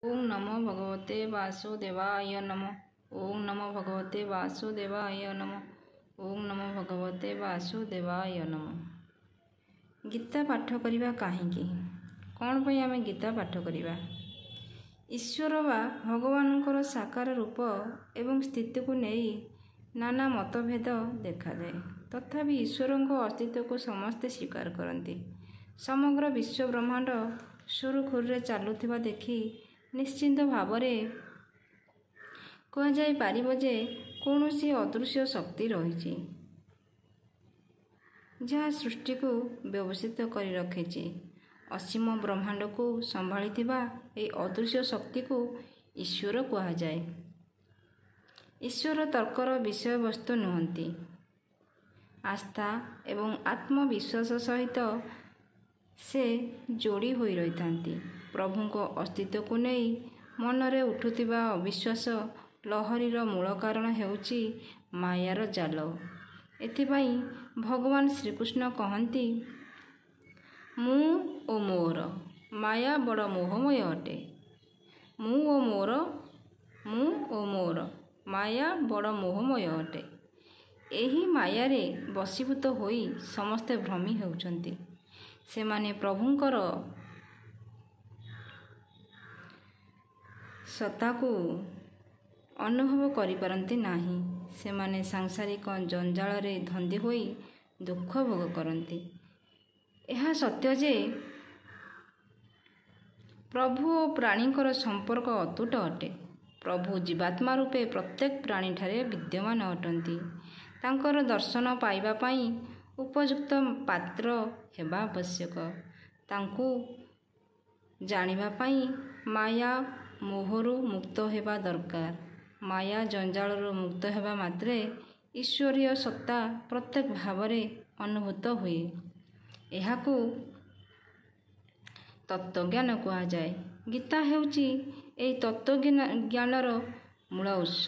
ओं नमो भगवते वासुदेवाय नमः। ओं नमो भगवते वासुदेवाय नमः। ओं नमो भगवते वासुदेवाय नमः। गीता पाठ करवा कहीं कौन पर आम गीता पाठ करवा? ईश्वर बा भगवान साकार रूप एवं स्थिति को नहीं नाना मतभेद देखा जाए, तथापि ईश्वर अस्तित्व को समस्ते स्वीकार करती। समग्र विश्व ब्रह्मांड सुरुखुरे चलुवा देखि निश्चिंत भाव कहुजे कौन सी अदृश्य शक्ति रही जहाँ सृष्टि को व्यवस्थित कर रखी। असीम ब्रह्मांड को संभाली ये अदृश्य शक्ति को ईश्वर कहुए। ईश्वर तर्कर विषय वस्तु नुहति। आस्था एवं आत्मविश्वास सहित से जोड़ी हो रही था। प्रभु को अस्तित्व को नहीं मनरे उठुवा अविश्वास लहरीर मूल कारण हेउची मायार जाल। एथिपाई भगवान श्रीकृष्ण कहती, मु ओ मोर माया बड़ मोहमय अटे। मु ओ मोर माया बड़ मोहमय अटे। एही मायारे बशीभूत होई समस्ते भ्रमी हेउचंती। सेमाने प्रभुंकर सत्ता को अनुभव करिपारंती नाही। सेमाने सांसारिक जंजाल रे धंदी होई दुख भोग करती। यह सत्य जे प्रभु और प्राणीकर संपर्क अतुट अटे। प्रभु जीवात्मा रूपे प्रत्येक प्राणी ठारे विद्यमान अटंती। तांकर दर्शन पाइबा पाई उपयुक्त पात्र हेबा आवश्यक। तांकु जानिबा पाई माया मोहरु मुक्त हेबा दरकार। माया जंजालरू मुक्त हेबा मात्रे ईश्वरीय सत्ता प्रत्येक भावरे अनुभूत हुए। एहाकु तत्वज्ञान कहुए। गीता हेउची एई तत्वज्ञानर मूल उत्स।